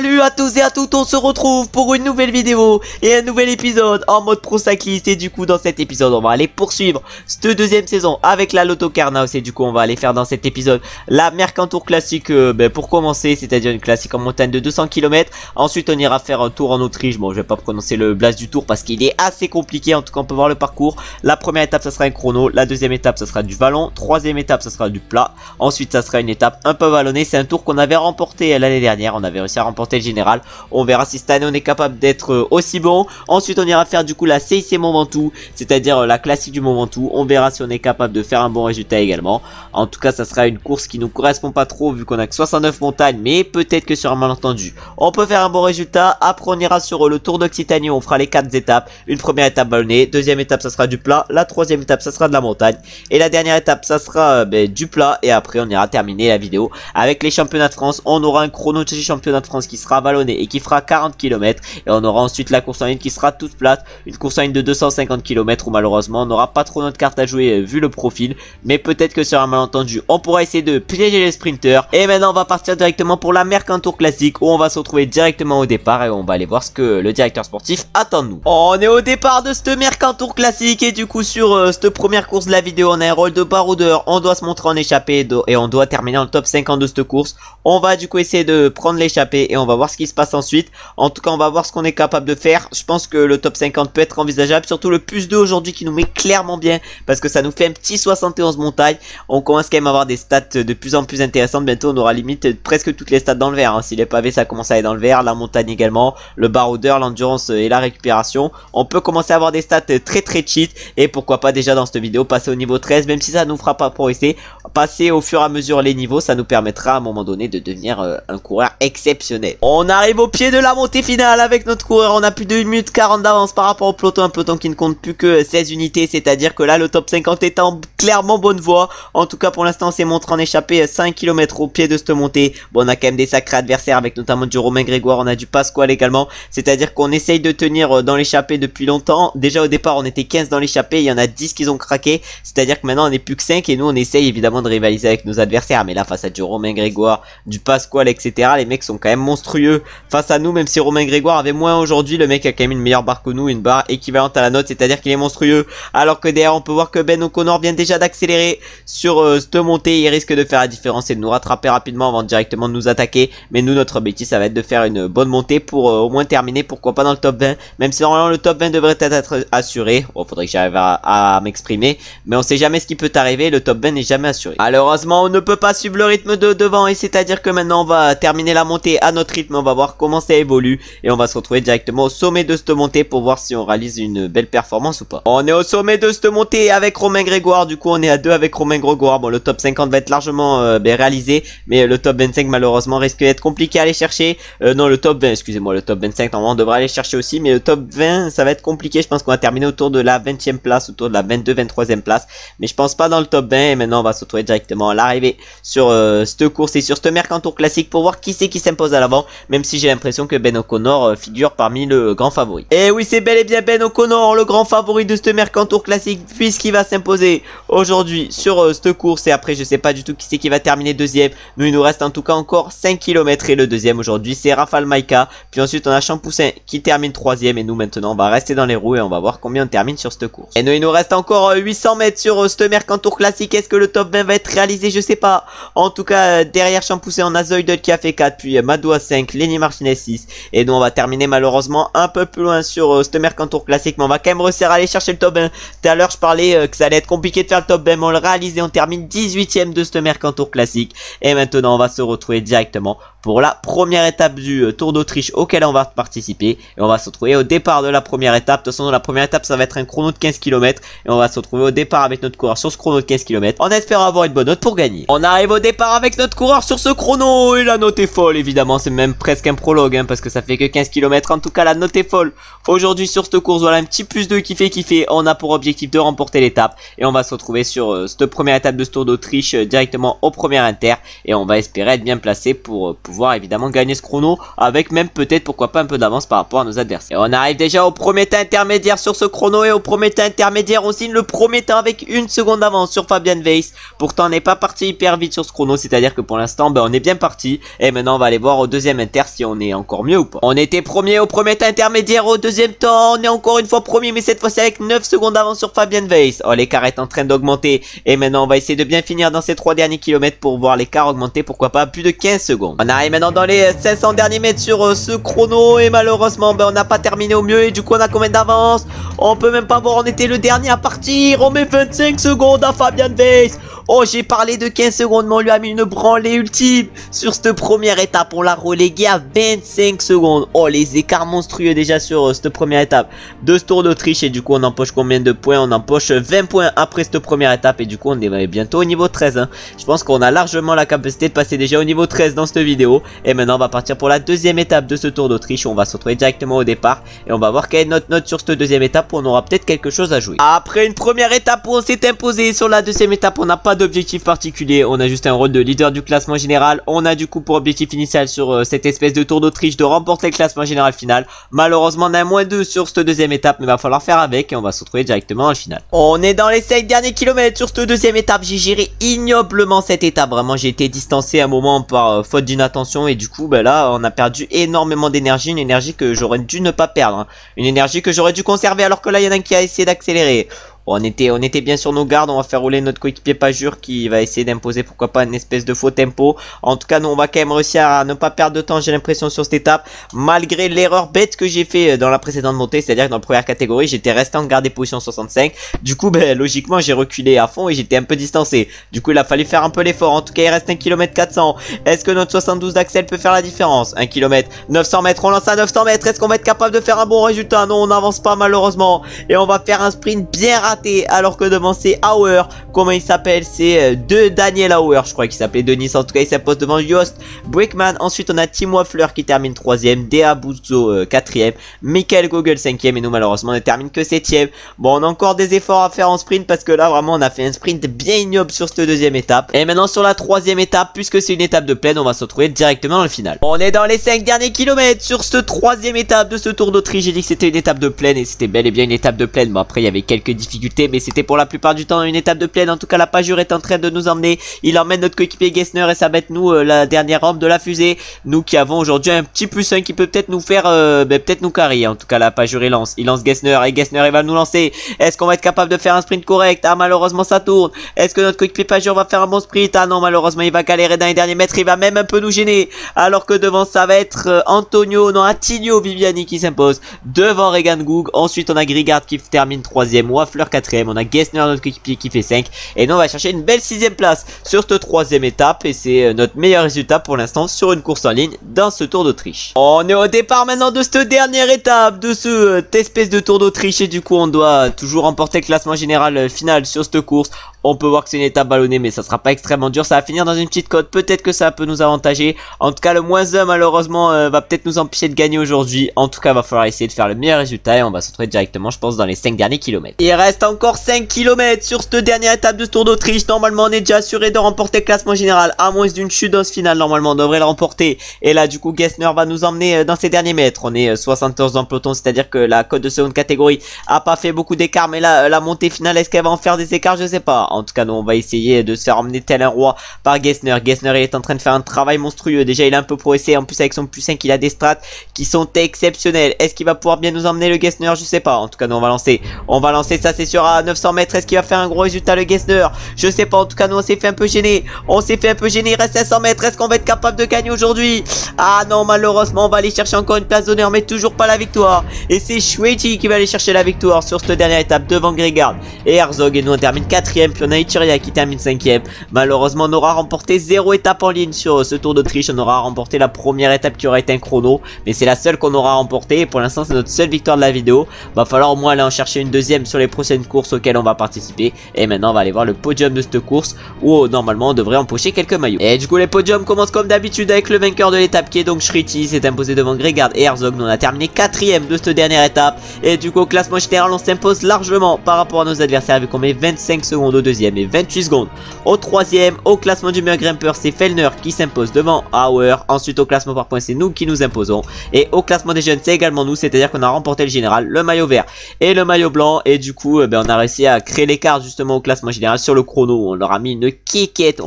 Salut à tous et à toutes, on se retrouve pour une nouvelle vidéo et un nouvel épisode en mode pro cycliste. Et du coup dans cet épisode on va aller poursuivre cette deuxième saison avec la Lotto Car Now. Et du coup on va aller faire dans cet épisode la Mercantour classique pour commencer, c'est-à-dire une classique en montagne de 200 km. Ensuite on ira faire un tour en Autriche. Bon, je vais pas prononcer le blast du tour parce qu'il est assez compliqué, en tout cas on peut voir le parcours. La première étape ça sera un chrono, la deuxième étape ça sera du vallon, troisième étape ça sera du plat, ensuite ça sera une étape un peu vallonnée. C'est un tour qu'on avait remporté l'année dernière, on avait réussi à remporter le général. On verra si cette année on est capable d'être aussi bon. Ensuite on ira faire du coup la CIC Mont Ventoux, c'est-à-dire la classique du Mont Ventoux. On verra si on est capable de faire un bon résultat également. En tout cas ça sera une course qui nous correspond pas trop vu qu'on a que 69 montagnes, mais peut-être que sur un malentendu on peut faire un bon résultat. Après on ira sur le Tour d'Occitanie, on fera les 4 étapes. Une première étape vallonnée, deuxième étape ça sera du plat, la troisième étape ça sera de la montagne et la dernière étape ça sera du plat. Et après on ira terminer la vidéo avec les championnats de France. On aura un chrono de ces championnats de France qui sera vallonné et qui fera 40 km, et on aura ensuite la course en ligne qui sera toute plate, une course en ligne de 250 km où malheureusement on n'aura pas trop notre carte à jouer vu le profil, mais peut-être que sur un malentendu on pourra essayer de piéger les sprinters. Et maintenant on va partir directement pour la Mercantour classique où on va se retrouver directement au départ et on va aller voir ce que le directeur sportif attend de nous. On est au départ de cette Mercantour classique et du coup sur cette première course de la vidéo on a un rôle de baroudeur, on doit se montrer en échappée et on doit terminer dans le top 50 de cette course. On va du coup essayer de prendre l'échappée et on va voir ce qui se passe ensuite. En tout cas on va voir ce qu'on est capable de faire. Je pense que le top 50 peut être envisageable, surtout le plus 2 aujourd'hui qui nous met clairement bien parce que ça nous fait un petit 71 montagnes. On commence quand même à avoir des stats de plus en plus intéressantes. Bientôt on aura limite presque toutes les stats dans le vert hein. Si les pavés ça commence à aller dans le vert, la montagne également, le baroudeur, l'endurance et la récupération, on peut commencer à avoir des stats très cheat. Et pourquoi pas déjà dans cette vidéo passer au niveau 13, même si ça nous fera pas progresser, passer au fur et à mesure les niveaux, ça nous permettra à un moment donné de devenir un coureur exceptionnel. On arrive au pied de la montée finale avec notre coureur. On a plus de 1 minute 40 d'avance par rapport au peloton, un peloton qui ne compte plus que 16 unités, c'est à dire que là le top 50 est en clairement bonne voie. En tout cas pour l'instant on s'est montré en échappée 5 km au pied de cette montée. Bon, on a quand même des sacrés adversaires avec notamment du Romain Grégoire, on a du Pasquale également, c'est à dire qu'on essaye de tenir dans l'échappée depuis longtemps. Déjà au départ on était 15 dans l'échappée, il y en a 10 qui ont craqué, c'est à dire que maintenant on n'est plus que 5 et nous on essaye évidemment de rivaliser avec nos adversaires. Mais là face à du Romain Grégoire, du Pasquale etc, les mecs sont quand même monstrueux face à nous. Même si Romain Grégoire avait moins aujourd'hui, le mec a quand même une meilleure barre que nous, une barre équivalente à la nôtre, c'est à dire qu'il est monstrueux. Alors que derrière on peut voir que Ben O'Connor vient déjà d'accélérer sur cette montée, il risque de faire la différence et de nous rattraper rapidement avant directement de nous attaquer. Mais nous notre objectif ça va être de faire une bonne montée pour au moins terminer, pourquoi pas dans le top 20, même si normalement le top 20 devrait être assuré. Bon, faudrait que j'arrive à m'exprimer, mais on sait jamais ce qui peut arriver, le top 20 n'est jamais assuré. Malheureusement on ne peut pas suivre le rythme de devant et c'est à dire que maintenant on va terminer la montée à notre rythme, on va voir comment ça évolue et on va se retrouver directement au sommet de cette montée pour voir si on réalise une belle performance ou pas. On est au sommet de cette montée avec Romain Grégoire, du coup on est à 2 avec Romain Grégoire. Bon, le top 50 va être largement réalisé, mais le top 25 malheureusement risque d'être compliqué à aller chercher. Non, le top 20, excusez-moi, le top 25 normalement on devrait aller chercher aussi, mais le top 20 ça va être compliqué. Je pense qu'on va terminer autour de la 20e place, autour de la 22-23e place, mais je pense pas dans le top 20. Et maintenant on va se retrouver directement à l'arrivée sur cette course et sur cette Mercantour classique pour voir qui c'est qui s'impose à l'avant, même si j'ai l'impression que Ben O'Connor figure parmi le grand favori. Et oui, c'est bel et bien Ben O'Connor le grand favori de cette Mercantour classique, puisqu'il va s'imposer aujourd'hui sur cette course. Et après je sais pas du tout qui c'est qui va terminer deuxième, mais il nous reste en tout cas encore 5 km et le deuxième aujourd'hui c'est Rafal Maïka. Puis ensuite on a Champoussin qui termine troisième et nous maintenant on va rester dans les roues et on va voir combien on termine sur cette course. Et nous il nous reste encore 800 mètres sur cette Mercantour classique. Est-ce que le top 20 va être réalisé? Je sais pas. En tout cas derrière Champoussin on a Zoidel qui a fait 4, puis Madou à 5, Lenny Martinez 6 et nous on va terminer malheureusement un peu plus loin sur cette Mercantour classique, mais on va quand même réussir à aller chercher le top 20. Tout à l'heure je parlais que ça allait être compliqué de faire le top 20, mais on le réalise et on termine 18ème de cette Mercantour classique. Et maintenant on va se retrouver directement pour la première étape du Tour d'Autriche auquel on va participer et on va se retrouver au départ de la première étape. De toute façon la première étape ça va être un chrono de 15 km et on va se retrouver au départ avec notre coureur sur ce chrono de 15 km en espérant avoir une bonne note pour gagner. On arrive au départ avec notre coureur sur ce chrono et la note est folle évidemment, c'est même presque un prologue hein, parce que ça fait que 15 km. En tout cas la note est folle aujourd'hui sur cette course. Voilà un petit plus 2 qui fait kiffer. On a pour objectif de remporter l'étape et on va se retrouver sur cette première étape de ce Tour d'Autriche directement au premier inter et on va espérer être bien placé pour pouvoir évidemment gagner ce chrono avec même peut-être pourquoi pas un peu d'avance par rapport à nos adversaires. Et on arrive déjà au premier temps intermédiaire sur ce chrono et au premier temps intermédiaire on signe le premier temps avec 1 seconde d'avance sur Fabian Weiss. Pourtant on n'est pas parti hyper vite sur ce chrono, c'est à dire que pour l'instant on est bien parti et maintenant on va aller voir au deuxième deuxième inter si on est encore mieux ou pas. On était premier au premier temps intermédiaire, au deuxième temps on est encore une fois premier, mais cette fois-ci avec 9 secondes d'avance sur Fabian Weiss. Oh, l'écart est en train d'augmenter et maintenant on va essayer de bien finir dans ces 3 derniers kilomètres pour voir l'écart augmenter, pourquoi pas plus de 15 secondes. On arrive maintenant dans les 500 derniers mètres sur ce chrono et malheureusement on n'a pas terminé au mieux et du coup on a combien d'avance? On peut même pas voir, on était le dernier à partir. On met 25 secondes à Fabian Weiss. Oh, j'ai parlé de 15 secondes, mais on lui a mis une branlée ultime sur cette première étape. On l'a relégué à 25 secondes. Oh, les écarts monstrueux déjà sur cette première étape de ce Tour d'Autriche. Et du coup, on empoche combien de points? On empoche 20 points après cette première étape. Et du coup, on est bientôt au niveau 13. Hein. Je pense qu'on a largement la capacité de passer déjà au niveau 13 dans cette vidéo. Et maintenant, on va partir pour la deuxième étape de ce Tour d'Autriche. On va se retrouver directement au départ. Et on va voir quelle est notre note sur cette deuxième étape où on aura peut-être quelque chose à jouer. Après une première étape où on s'est imposé, sur la deuxième étape, on n'a pas d'objectif particulier, on a juste un rôle de leader du classement général. On a du coup pour objectif initial sur cette espèce de Tour d'Autriche de remporter le classement général final. Malheureusement on a -2 sur cette deuxième étape, mais il va falloir faire avec et on va se retrouver directement dans le final. On est dans les 5 derniers kilomètres sur cette deuxième étape. J'ai géré ignoblement cette étape, vraiment j'ai été distancé à un moment par faute d'inattention et du coup là on a perdu énormément d'énergie, une énergie que j'aurais dû ne pas perdre, hein. Une énergie que j'aurais dû conserver alors que là il y en a un qui a essayé d'accélérer. On était bien sur nos gardes, on va faire rouler notre coéquipier Pajur qui va essayer d'imposer pourquoi pas une espèce de faux tempo. En tout cas nous on va quand même réussir à ne pas perdre de temps, j'ai l'impression, sur cette étape, malgré l'erreur bête que j'ai fait dans la précédente montée, c'est à dire que dans la première catégorie j'étais resté en garde des positions 65. Du coup logiquement j'ai reculé à fond et j'étais un peu distancé. Du coup il a fallu faire un peu l'effort. En tout cas il reste 1 km 400. Est-ce que notre 72 d'Axel peut faire la différence? 1 km 900 mètres, on lance à 900 mètres. Est-ce qu'on va être capable de faire un bon résultat? Non, on n'avance pas malheureusement. Et on va faire un sprint bien raté, alors que devant c'est Auer, comment il s'appelle, c'est de Daniel Auer, je crois qu'il s'appelait Denis, en tout cas il s'impose devant Jost Brickman. Ensuite on a Tim Waffler qui termine 3ème, Dea Buzzo 4ème, Michael Gogel 5ème et nous malheureusement on ne termine que 7ème. Bon, on a encore des efforts à faire en sprint parce que là vraiment on a fait un sprint bien ignoble sur cette deuxième étape. Et maintenant sur la troisième étape, puisque c'est une étape de plaine, on va se retrouver directement dans le final. On est dans les 5 derniers kilomètres sur cette troisième étape de ce Tour d'Autriche. J'ai dit que c'était une étape de plaine et c'était bel et bien une étape de plaine. Bon, après il y avait quelques difficultés, mais c'était pour la plupart du temps une étape de plaine. En tout cas la Pajur est en train de nous emmener, il emmène notre coéquipier Gessner et ça va être nous la dernière rampe de la fusée, nous qui avons aujourd'hui un petit +1 qui peut peut-être nous faire peut-être nous carrer. En tout cas la Pajur il lance Gessner et Gessner il va nous lancer. Est-ce qu'on va être capable de faire un sprint correct? Ah, malheureusement ça tourne. Est-ce que notre coéquipier Pajur va faire un bon sprint? Ah non, malheureusement il va galérer dans les derniers mètres, il va même un peu nous gêner, alors que devant ça va être Attilio Viviani qui s'impose devant Regan Goog. Ensuite on a Grigard qui termine 3ème, Waffler 4ème, on a Gessner notre coéquipier qui fait 5 et nous on va chercher une belle 6ème place sur cette troisième étape et c'est notre meilleur résultat pour l'instant sur une course en ligne dans ce Tour d'Autriche. On est au départ maintenant de cette dernière étape de cette espèce de Tour d'Autriche et du coup on doit toujours remporter le classement général final sur cette course. On peut voir que c'est une étape ballonnée, mais ça sera pas extrêmement dur, ça va finir dans une petite côte, peut-être que ça peut nous avantager. En tout cas le -1 malheureusement va peut-être nous empêcher de gagner aujourd'hui. En tout cas va falloir essayer de faire le meilleur résultat et on va se retrouver directement je pense dans les 5 derniers kilomètres. Il reste encore 5 km sur cette dernière étape de ce Tour d'Autriche. Normalement on est déjà assuré de remporter le classement général, à moins d'une chute dans ce final. Normalement on devrait le remporter et là du coup Gessner va nous emmener dans ces derniers mètres. On est 71 dans le peloton, c'est à dire que la côte de seconde catégorie a pas fait beaucoup d'écart, mais là la montée finale, est-ce qu'elle va en faire des écarts? Je sais pas. En tout cas nous on va essayer de se faire emmener tel un roi par Gessner. Gessner il est en train de faire un travail monstrueux, déjà il est un peu progressé, en plus avec son +5 il a des strats qui sont exceptionnels. Est-ce qu'il va pouvoir bien nous emmener le Gessner? Je sais pas. En tout cas nous on va lancer ça c'est sûr à 900 mètres. Est-ce qu'il va faire un gros résultat le Gessner? Je sais pas. En tout cas nous on s'est fait un peu gêner, il reste 500 mètres. Est-ce qu'on va être capable de gagner aujourd'hui? Ah non, malheureusement on va aller chercher encore une place d'honneur mais toujours pas la victoire et c'est Schweiti qui va aller chercher la victoire sur cette dernière étape devant Grigard et Herzog et nous on termine 4ème, puis on a Ichiria qui termine 5ème. Malheureusement on aura remporté 0 étape en ligne sur ce Tour d'Autriche. On aura remporté la première étape qui aura été un chrono, mais c'est la seule qu'on aura remportée et pour l'instant c'est notre seule victoire de la vidéo. Va falloir au moins aller en chercher une deuxième sur les prochaines courses auxquelles on va participer et maintenant on va aller voir le podium de cette course où normalement on devrait empocher quelques maillots. Et du coup les podiums commencent comme d'habitude avec le vainqueur de l'étape qui est donc Schweiti, s'est imposé devant Grigard et Herzog. Nous on a terminé 4ème de cette dernière étape et du coup au classement général on s'impose largement par rapport à nos adversaires vu qu'on met 25 secondes au deuxième et 28 secondes au troisième. Au classement du meilleur grimpeur, c'est Fellner qui s'impose devant Auer. Ensuite au classement par points, c'est nous qui nous imposons. Et au classement des jeunes, c'est également nous, c'est-à-dire qu'on a remporté le général, le maillot vert et le maillot blanc. Et du coup, on a réussi à créer l'écart justement au classement général sur le chrono. On leur a mis une kékette,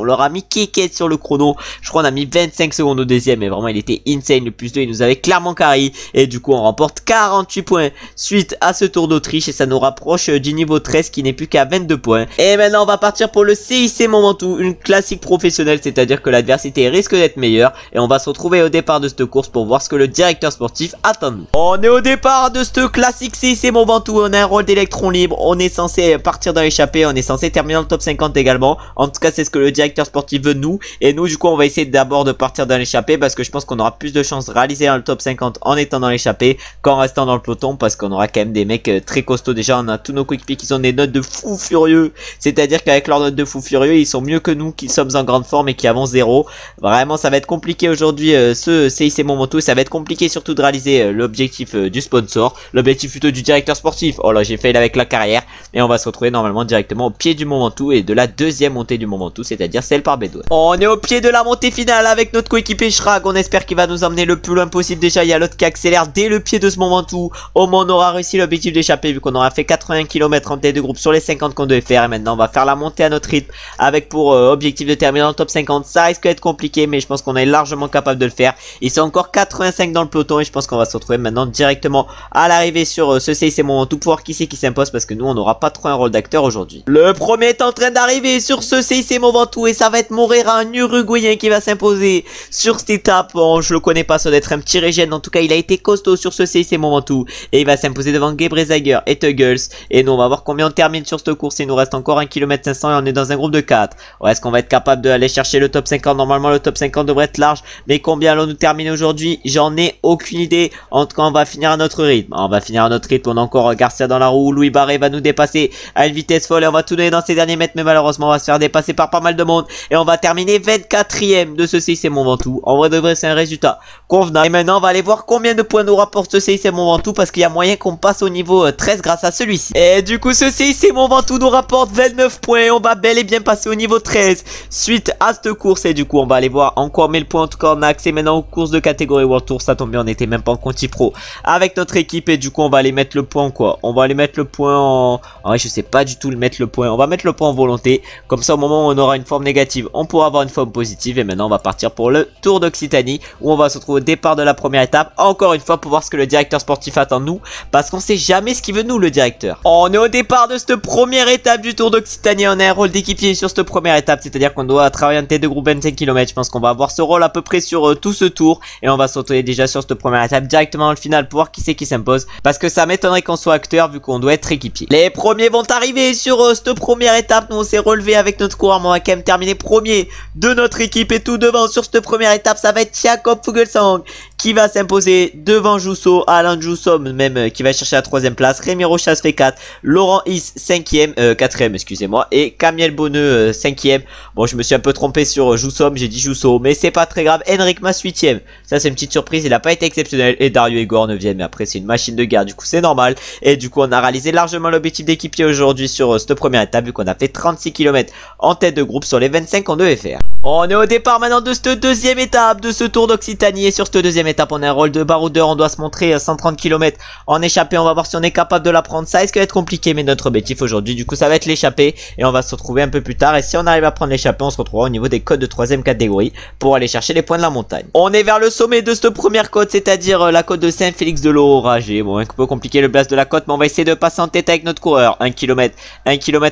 sur le chrono. Je crois qu'on a mis 25 secondes au deuxième, mais vraiment il était insane. Le plus 2, il nous avait clairement carry. Et du coup, on remporte 48 points suite à ce tour d'Autriche. Et ça nous rapproche du niveau 13 qui n'est plus qu'à 22 points. Et maintenant, on va partir pour le CIC Momentum, une classique professionnelle, c'est-à-dire que l'adversité risque d'être meilleure. Et on va se retrouver au départ de cette course pour voir ce que le directeur sportif attend de nous. On est au départ de ce classique CIC Momentum. On a un rôle d'électron libre. On est censé partir dans l'échappée. On est censé terminer dans le top 50 également. En tout cas, c'est ce que le directeur sportif veut de nous. Et nous, du coup, on va essayer d'abord de partir dans l'échappée parce que je pense qu'on aura plus de chances de réaliser dans le top 50 en étant dans l'échappée qu'en restant dans le peloton, parce qu'on aura quand même des mecs très costauds. Déjà, on a tous nos coéquipiers qui ont des notes de fou furieux. C'est-à-dire qu'avec leurs notes de fou furieux, ils sont mieux que nous qui sommes en grande forme et qui avons 0. Vraiment, ça va être compliqué aujourd'hui ce CIC Momentum. Ça va être compliqué surtout de réaliser l'objectif du sponsor, l'objectif plutôt du directeur sportif. Oh là, j'ai fail avec la carrière. Et on va se retrouver normalement directement au pied du Momentum et de la deuxième montée du Momentum, c'est-à-dire celle par Bédouin. On est au pied de la montée finale avec notre coéquipier Schrag. On espère qu'il va nous emmener le plus loin possible. Déjà, il y a l'autre qui accélère dès le pied de ce Momentum. Au moins, on aura réussi l'objectif d'échapper vu qu'on aura fait 80 km en tête de groupe sur les 50 qu'on devait faire. Et maintenant, on va faire la montée à notre rythme avec pour objectif de terminer dans le top 50. Ça risque d'être compliqué, mais je pense qu'on est largement capable de le faire. Ils sont encore 85 dans le peloton et je pense qu'on va se retrouver maintenant directement à l'arrivée sur ce CIC Momentum pour voir qui c'est qui s'impose, parce que nous, on n'aura pas trop un rôle d'acteur aujourd'hui. Le premier est en train d'arriver sur ce CIC Momentum et ça va être Moreira, un Uruguayen, qui va s'imposer sur cette étape. Bon, je le connais pas, ça doit être un petit régène. En tout cas, il a été costaud sur ce CIC Momentum et il va s'imposer devant Gebrezager et Tuggles. Et nous, on va voir combien on termine sur cette course. Il nous reste encore 1 km 500 et on est dans un groupe de 4. Ouais, est-ce qu'on va être capable d'aller chercher le top 50? Normalement, le top 50 devrait être large, mais combien allons-nous terminer aujourd'hui? J'en ai aucune idée. En tout cas, on va finir à notre rythme. On va finir à notre rythme. On a encore Garcia dans la roue. Louis Barré va nous dépasser à une vitesse folle et on va tout donner dans ces derniers mètres, mais malheureusement, on va se faire dépasser par pas mal de monde et on va terminer 24e de ce CIC Momentum. En vrai de vrai, c'est un résultat convenable. Et maintenant, on va aller voir combien de points nous rapporte ce CIC Momentum, parce qu'il y a moyen qu'on passe au niveau 13 grâce à celui-ci. Et du coup, ce CIC Momentum nous rapporte 29 points. On va bel et bien passer au niveau 13 suite à cette course. Et du coup, on va aller voir encore 1000 points. En tout cas, on a accès maintenant aux courses de catégorie World Tour. Ça tombe bien, on n'était même pas en Conti Pro avec notre équipe. Et du coup, on va aller mettre le point en quoi? On va aller mettre le point en... En vrai, je sais pas du tout le mettre le point. On va mettre le point en volonté. Comme ça, au moment où on aura une forme négative, on pourra avoir une forme positive. Et maintenant, on va partir pour le Tour d'Occitanie, où on va se retrouver au départ de la première étape. Encore une fois, pour voir ce que le directeur sportif attend de nous, parce qu'on sait jamais ce qu'il veut nous, le directeur. On est au départ de cette première étape du Tour d'Occitanie. On a un rôle d'équipier sur cette première étape, c'est-à-dire qu'on doit travailler en tête de groupe 25 km. Je pense qu'on va avoir ce rôle à peu près sur tout ce tour. Et on va se retrouver déjà sur cette première étape directement dans le final pour voir qui c'est qui s'impose, parce que ça m'étonnerait qu'on soit acteur vu qu'on doit être équipier. Les premiers vont arriver sur cette première étape. Nous, on s'est relevé avec notre coureur, mais on va quand même terminer premier de notre équipe. Et tout devant sur cette première étape, ça va être Jakob Fuglsang qui va s'imposer devant Jousso, Alain Jousso même qui va chercher la 3ème place, Rémi Rochas fait 4, Laurent Is 5ème, 4ème excusez-moi, et Camille Bonneux 5ème. Bon, je me suis un peu trompé sur Jousso, j'ai dit Jousso, mais c'est pas très grave. Henrik Mas 8ème, ça c'est une petite surprise, il a pas été exceptionnel, et Dario Igor 9ème, mais après c'est une machine de guerre, du coup c'est normal. Et du coup on a réalisé largement l'objectif d'équipier aujourd'hui sur cette première étape, vu qu'on a fait 36 km en tête de groupe sur les 25 qu'on devait faire. On est au départ maintenant de cette deuxième étape de ce Tour d'Occitanie, et sur cette deuxième étape on a un rôle de baroudeur, on doit se montrer 130 km en échappée. On va voir si on est capable de la prendre. Ça risque d'être compliqué, mais notre objectif aujourd'hui du coup ça va être l'échappée, et on va se retrouver un peu plus tard. Et si on arrive à prendre l'échappée, on se retrouvera au niveau des côtes de 3ème catégorie pour aller chercher les points de la montagne. On est vers le sommet de cette première côte, c'est-à-dire la côte de Saint-Félix-de-l'Oragé. Bon, un peu compliqué le blast de la côte, mais on va essayer de passer en tête avec notre coureur. 1 km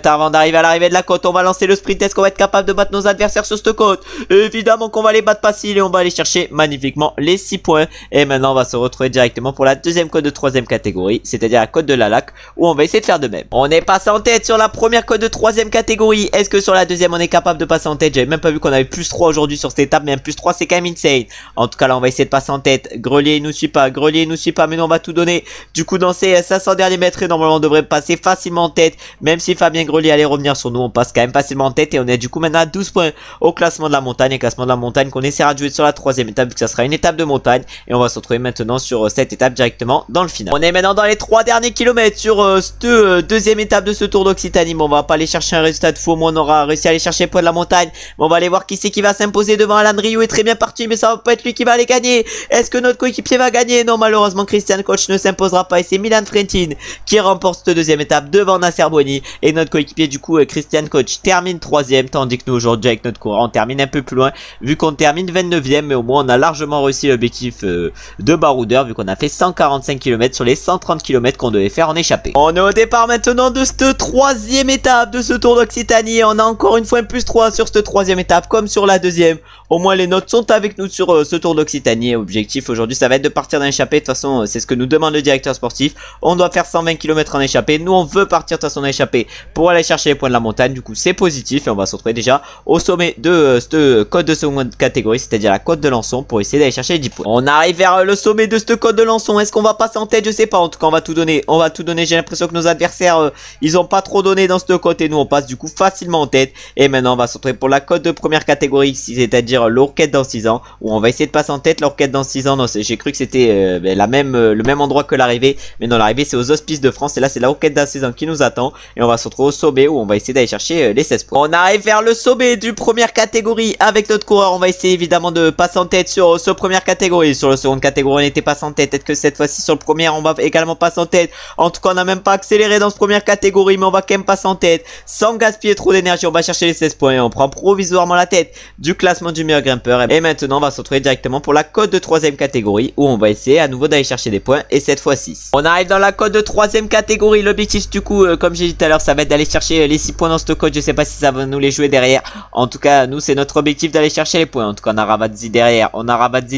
avant d'arriver à l'arrivée de la côte. On va lancer le sprint. Est-ce qu'on va être capable de battre nos adversaires sur cette côte? Évidemment qu'on va les battre facile, et on va aller chercher magnifiquement les 6 points. Et maintenant on va se retrouver directement pour la deuxième côte de 3ème catégorie, c'est-à-dire la côte de la Lac, où on va essayer de faire de même. On est passé en tête sur la première côte de 3ème catégorie. Est-ce que sur la deuxième on est capable de passer en tête? J'avais même pas vu qu'on avait plus 3 aujourd'hui sur cette étape, mais un plus 3 c'est quand même insane. En tout cas là on va essayer de passer en tête. Grelier il nous suit pas, Grelier il nous suit pas, mais nous on va tout donner. Du coup dans ces 500 derniers mètres, et normalement on devrait passer facilement en tête, même si Fabien Grelier allait revenir sur nous, on passe quand même facilement en tête. Et on est du coup maintenant à 12 points au classement de la montagne, et classement de la montagne qu'on essaiera de jouer sur la 3ème étape, vu que ça sera une étape de montagne. Et on va se retrouver maintenant sur cette étape directement dans le final. On est maintenant dans les 3 derniers kilomètres sur cette deuxième étape de ce Tour d'Occitanie. Bon, on va pas aller chercher un résultat de faux, mais on aura réussi à aller chercher le point de la montagne. Mais on va aller voir qui c'est qui va s'imposer devant Alan Ryu. Est très bien parti, mais ça va pas être lui qui va aller gagner. Est-ce que notre coéquipier va gagner? Non, malheureusement Christian Koch ne s'imposera pas et c'est Milan Frentin qui remporte cette deuxième étape devant Nasser Boigny. Et notre coéquipier du coup Christian Koch termine 3ème, tandis que nous aujourd'hui avec notre coureur on termine un peu plus loin, vu qu'on termine 29ème, mais au moins on a largement réussi l'objectif de baroudeur, vu qu'on a fait 145 km sur les 130 km qu'on devait faire en échappée. On est au départ maintenant de cette troisième étape de ce Tour d'Occitanie. On a encore une fois un +3 sur cette troisième étape comme sur la deuxième. Au moins les notes sont avec nous sur ce Tour d'Occitanie. Objectif aujourd'hui ça va être de partir dans l'échappée. De toute façon c'est ce que nous demande le directeur sportif. On doit faire 120 km en échappée. Nous on veut partir de toute façon en échappée pour aller chercher les points de la montagne. Du coup c'est positif et on va se retrouver déjà au sommet de cette côte de seconde catégorie, c'est-à-dire la côte de Lançon, pour essayer d'aller chercher les 10 points. On arrive vers le sommet de cette côte de Lançon. Est-ce qu'on va passer en tête? Je sais pas. En tout cas on va tout donner. On va tout donner. J'ai l'impression que nos adversaires ils ont pas trop donné dans cette côte et nous on passe du coup facilement en tête. Et maintenant on va se retrouver pour la côte de première catégorie, c'est-à-dire l'Orquette dans 6 ans, où on va essayer de passer en tête. L'Orquette dans 6 ans, j'ai cru que c'était le même endroit que l'arrivée, mais non, l'arrivée c'est aux Hospices de France et là c'est la Orquette dans 6 ans qui nous attend et on va se retrouver au sommet où on va essayer d'aller chercher les 16 points. On arrive vers le sommet du première catégorie avec notre coureur. On va essayer évidemment de passer en tête sur ce première catégorie. Sur le seconde catégorie on n'était pas en tête, peut-être que cette fois-ci sur le premier on va également passer en tête. En tout cas on n'a même pas accéléré dans ce première catégorie, mais on va quand même passer en tête sans gaspiller trop d'énergie. On va chercher les 16 points et on prend provisoirement la tête du classement du meilleur grimpeur. Et maintenant on va se retrouver directement pour la côte de troisième catégorie où on va essayer à nouveau d'aller chercher des points, et cette fois-ci on arrive dans la côte de troisième catégorie. L'objectif du coup comme j'ai dit tout à l'heure ça va être d'aller chercher les 6 points dans cette côte. Je sais pas si ça va nous les jouer derrière. En tout cas nous c'est notre objectif d'aller chercher les points. En tout cas on a Ravazzi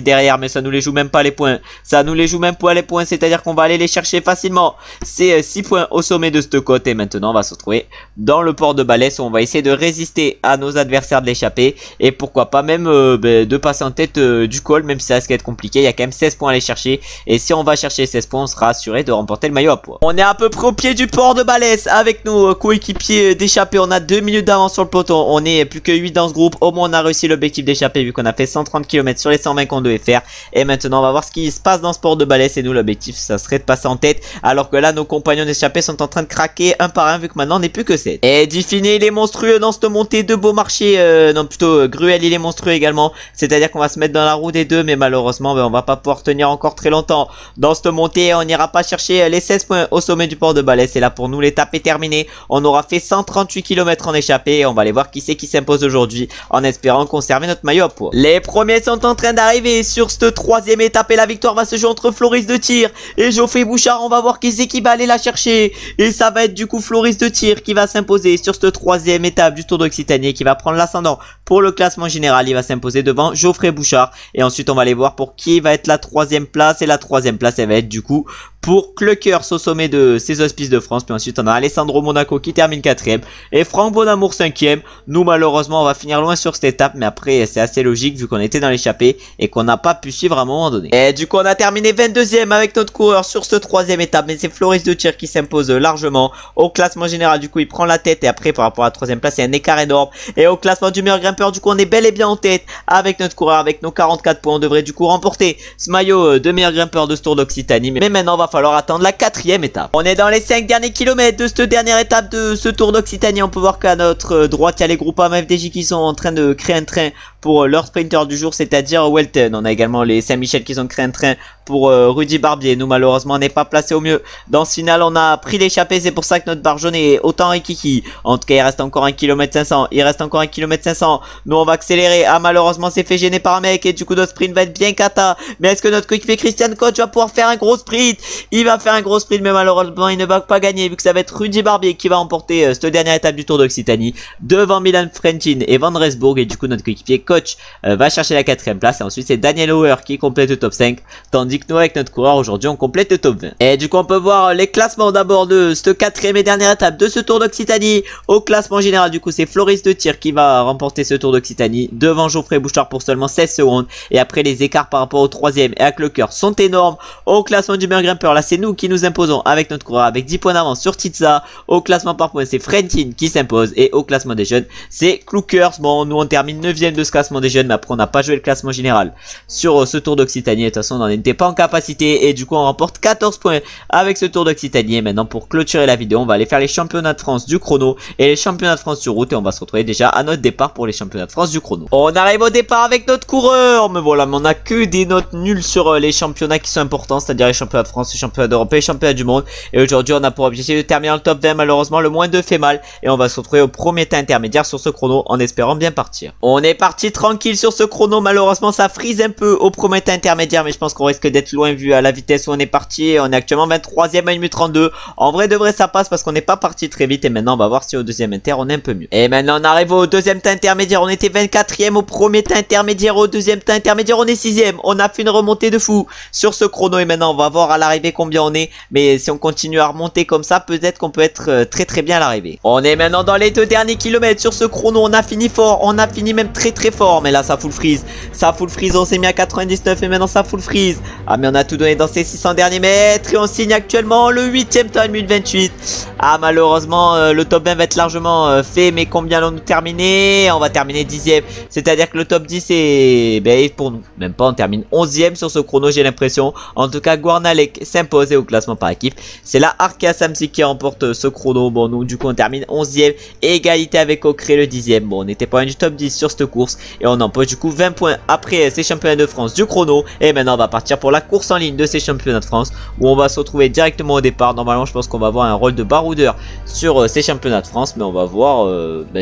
derrière, mais ça nous les joue même pas les points. Ça nous les joue même pas les points, c'est à dire qu'on va aller les chercher facilement. C'est 6 points au sommet de cette côte. Et maintenant on va se retrouver dans le port de Balès où on va essayer de résister à nos adversaires de l'échapper, et pourquoi pas même de passer en tête du col, même si ça risque d'être compliqué. Il y a quand même 16 points à aller chercher, et si on va chercher 16 points on sera assuré de remporter le maillot à poids. On est à peu près au pied du port de Balès avec nos coéquipiers d'échappée. On a 2 minutes d'avance sur le peloton, on est plus que 8 dans ce groupe. Au moins on a réussi l'objectif d'échapper vu qu'on a fait 130 km sur les 120 qu'on devait faire. Et maintenant on va voir ce qui se passe dans ce port de Balès, et nous l'objectif ça serait de passer en tête, alors que là nos compagnons d'échappée sont en train de craquer un par un vu que maintenant on n'est plus que 7. Et Dauphiné il est monstrueux dans cette montée de Beaumarchais, non plutôt Gruel il est monstrueux également, c'est à dire qu'on va se mettre dans la roue des deux, mais malheureusement on va pas pouvoir tenir encore très longtemps dans cette montée. On n'ira pas chercher les 16 points au sommet du port de Balès, et là pour nous l'étape est terminée. On aura fait 138 km en échappée et on va aller voir qui c'est qui s'impose aujourd'hui, en espérant conserver notre maillot à poids. Les premiers sont en train d'arriver sur cette troisième étape et la victoire va se jouer entre Floris de Tir et Geoffrey Bouchard. On va voir qui c'est qui va aller la chercher, et ça va être du coup Floris de Tir qui va s'imposer sur cette troisième étape du Tour d'Occitanie, qui va prendre l'ascendant pour le classement général. Il va s'imposer devant Geoffrey Bouchard, et ensuite on va aller voir pour qui va être la troisième place, et la troisième place elle va être du coup pour Cluckers au sommet de ces Hospices de France. Puis ensuite on a Alessandro Monaco qui termine 4ème et Franck Bonamour 5ème. Nous malheureusement on va finir loin sur cette étape, mais après c'est assez logique vu qu'on était dans l'échappée et qu'on n'a pas pu suivre à un moment donné. Et du coup on a terminé 22ème avec notre coureur sur cette troisième étape, mais c'est Floris de Tir qui s'impose largement au classement général. Du coup il prend la tête, et après par rapport à la troisième place il y a un écart énorme, et au classement du meilleur grimpeur du coup on est bel et bien en tête avec notre coureur. Avec nos 44 points on devrait du coup remporter ce maillot de meilleur grimpeur de ce Tour d'Occitanie, mais maintenant on va falloir attendre la quatrième étape. On est dans les 5 derniers kilomètres de cette dernière étape de ce Tour d'Occitanie. On peut voir qu'à notre droite il y a les Groupama FDJ qui sont en train de créer un train pour leur sprinter du jour, c'est-à-dire Welton. On a également les Saint-Michel qui ont créé un train pour Rudy Barbier. Nous malheureusement on n'est pas placé au mieux dans ce final, on a pris l'échappée, c'est pour ça que notre barre jaune est autant rikiki. En tout cas il reste encore 1 km 500, il reste encore 1 km 500. Nous on va accélérer. Ah malheureusement c'est fait gêner par un mec, et du coup notre sprint va être bien cata. Mais est-ce que notre coéquipier Christian Koch va pouvoir faire un gros sprint? Il va faire un gros sprint, mais malheureusement il ne va pas gagner vu que ça va être Rudy Barbier qui va remporter cette dernière étape du Tour d'Occitanie devant Milan Frentin et Van Resburg. Et du coup notre coéquipier Koch va chercher la 4ème place, et ensuite c'est Daniel Hauer qui complète le top 5, tandis que nous avec notre coureur aujourd'hui on complète le top 20. Et du coup on peut voir les classements d'abord de cette 4ème et dernière étape de ce Tour d'Occitanie. Au classement général du coup c'est Floris de Tir qui va remporter ce Tour d'Occitanie devant Geoffrey Bouchard pour seulement 16 secondes, et après les écarts par rapport au 3ème et à Clucker sont énormes. Au classement du meilleur grimpeur là c'est nous qui nous imposons avec notre coureur avec 10 points d'avance sur Titza. Au classement par points c'est Frentin qui s'impose, et au classement des jeunes c'est Cluckers. Bon nous on termine 9ème de ce classement classement des jeunes, mais après on n'a pas joué le classement général sur ce tour d'Occitanie. De toute façon, on n'en était pas en capacité et du coup on remporte 14 points avec ce tour d'Occitanie. Et maintenant pour clôturer la vidéo, on va aller faire les championnats de France du chrono et les championnats de France sur route et on va se retrouver déjà à notre départ pour les championnats de France du chrono. On arrive au départ avec notre coureur, mais voilà, mais on a que des notes nulles sur les championnats qui sont importants, c'est-à-dire les championnats de France, les championnats d'Europe et les championnats du monde. Et aujourd'hui on a pour objectif de terminer dans le top 20, malheureusement le moins 2 fait mal et on va se retrouver au premier temps intermédiaire sur ce chrono en espérant bien partir. On est parti tranquille sur ce chrono, malheureusement ça frise un peu au premier temps intermédiaire, mais je pense qu'on risque d'être loin vu à la vitesse où on est parti. On est actuellement 23ème à 1 minute 32. En vrai de vrai ça passe parce qu'on n'est pas parti très vite et maintenant on va voir si au deuxième inter on est un peu mieux. Et maintenant on arrive au deuxième temps intermédiaire, on était 24ème au premier temps intermédiaire, au deuxième temps intermédiaire on est 6ème. On a fait une remontée de fou sur ce chrono et maintenant on va voir à l'arrivée combien on est, mais si on continue à remonter comme ça peut-être qu'on peut être très bien à l'arrivée. On est maintenant dans les 2 derniers kilomètres sur ce chrono, on a fini fort, on a fini même très fort, mais là ça fout le freeze, on s'est mis à 99 et maintenant ça fout le freeze. Ah mais on a tout donné dans ces 600 derniers mètres et on signe actuellement le 8ème temps 1 minute 28. Ah malheureusement le top 20 va être largement fait, mais combien allons-nous terminer? On va terminer 10ème, c'est à dire que le top 10 est pour nous, même pas, on termine 11ème sur ce chrono j'ai l'impression. En tout cas Guarnalec s'impose au classement par équipe, c'est la Arkea Samsic qui remporte ce chrono. Bon nous du coup on termine 11ème, égalité avec Ocré le 10ème. Bon on n'était pas loin du top 10 sur cette course et on empoche du coup 20 points après ces championnats de France du chrono. Et maintenant on va partir pour la course en ligne de ces championnats de France où on va se retrouver directement au départ. Normalement je pense qu'on va avoir un rôle de baroudeur sur ces championnats de France, mais on va voir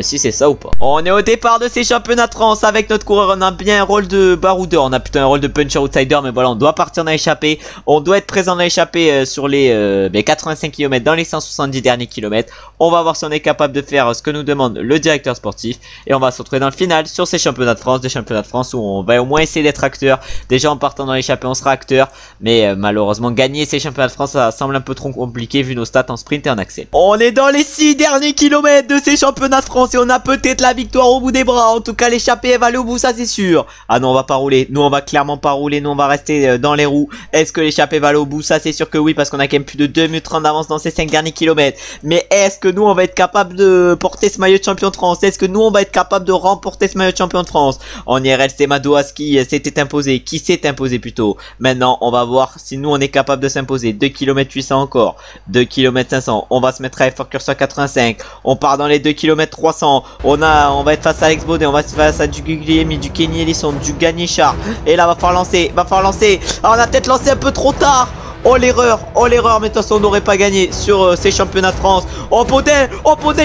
si c'est ça ou pas. On est au départ de ces championnats de France avec notre coureur, on a bien un rôle de baroudeur, on a plutôt un rôle de puncher outsider, mais voilà on doit partir dans l'échappée, on doit être présent dans l'échappée sur les 85 km dans les 170 derniers kilomètres. On va voir si on est capable de faire ce que nous demande le directeur sportif et on va se retrouver dans le final sur ces championnats de France, des championnats de France où on va au moins essayer d'être acteur. Déjà en partant dans l'échappée on sera acteur, mais malheureusement gagner ces championnats de France ça semble un peu trop compliqué vu nos stats en sprint et en accès. On est dans les 6 derniers kilomètres de ces championnats de France et on a peut-être la victoire au bout des bras. En tout cas l'échappée elle va aller au bout, ça c'est sûr. Ah non on va pas rouler, nous on va clairement pas rouler, nous on va rester dans les roues. Est-ce que l'échappée va aller au bout? Ça c'est sûr que oui, parce qu'on a quand même plus de 2 minutes 30 d'avance dans ces 5 derniers kilomètres. Mais est-ce que nous on va être capable de porter ce maillot de champion de France? Est-ce que nous on va être capable de remporter ce maillot de champion de France? En IRL c'est Madouas qui s'était imposé, qui s'est imposé plutôt. Maintenant on va voir si nous on est capable de s'imposer. 2 km 800 encore, 2 km 500, on va se mettre à effort curseur 85, on part dans les 2 km 300, on va être face à Alex Baudin, on va être face à du Guglielmi, du Kenny Ellison, du Ganichard, et là va falloir lancer, ah, on a peut-être lancé un peu trop tard. Oh l'erreur, mais de toute façon on n'aurait pas gagné sur ces championnats de France. Oh Baudin,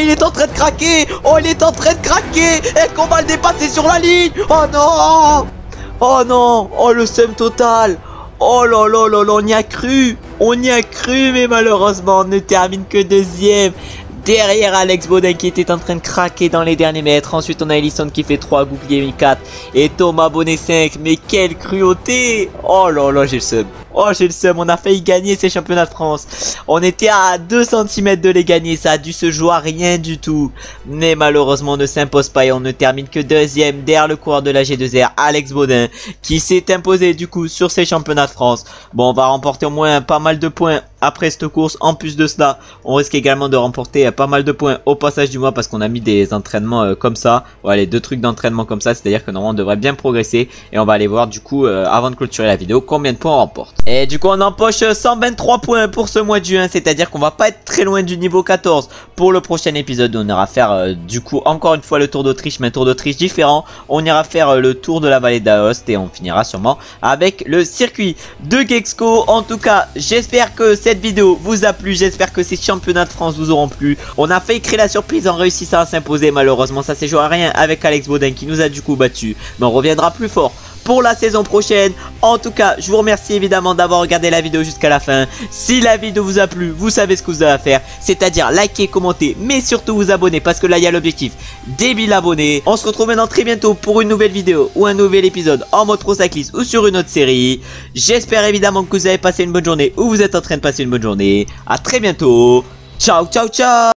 il est en train de craquer. Est-ce qu'on va le dépasser sur la ligne? Oh non, oh le seum total. Oh là là là là, on y a cru, mais malheureusement on ne termine que 2ème. Derrière Alex Baudin qui était en train de craquer dans les derniers mètres. Ensuite on a Ellison qui fait 3, Guglielmi 4 et Thomas Bonnet 5. Mais quelle cruauté! Oh là là, j'ai le seum. On a failli gagner ces championnats de France. On était à 2 cm de les gagner. Ça a dû se jouer à rien du tout. Mais malheureusement on ne s'impose pas et on ne termine que 2ème derrière le coureur de la G2R, Alex Baudin, qui s'est imposé du coup sur ces championnats de France. Bon on va remporter au moins pas mal de points après cette course. En plus de cela on risque également de remporter pas mal de points au passage du mois parce qu'on a mis des entraînements comme ça. Voilà, les 2 trucs d'entraînement comme ça, c'est à dire que normalement on devrait bien progresser. Et on va aller voir du coup avant de clôturer la vidéo combien de points on remporte. Et du coup on empoche 123 points pour ce mois de juin, c'est à dire qu'on va pas être très loin du niveau 14 pour le prochain épisode. On ira faire du coup encore une fois le tour d'Autriche, mais un tour d'Autriche différent. On ira faire le tour de la vallée d'Aoste et on finira sûrement avec le circuit de Gexco. En tout cas j'espère que cette vidéo vous a plu, j'espère que ces championnats de France vous auront plu. On a failli créer la surprise en réussissant à s'imposer, malheureusement ça s'est joué à rien avec Alex Baudin qui nous a du coup battu, mais on reviendra plus fort pour la saison prochaine. En tout cas je vous remercie évidemment d'avoir regardé la vidéo jusqu'à la fin. Si la vidéo vous a plu, vous savez ce que vous avez à faire, c'est à dire liker, commenter, mais surtout vous abonner, parce que là il y a l'objectif des 1000 abonnés. On se retrouve maintenant très bientôt pour une nouvelle vidéo ou un nouvel épisode en mode pro cycliste ou sur une autre série. J'espère évidemment que vous avez passé une bonne journée ou vous êtes en train de passer une bonne journée. À très bientôt, ciao ciao ciao.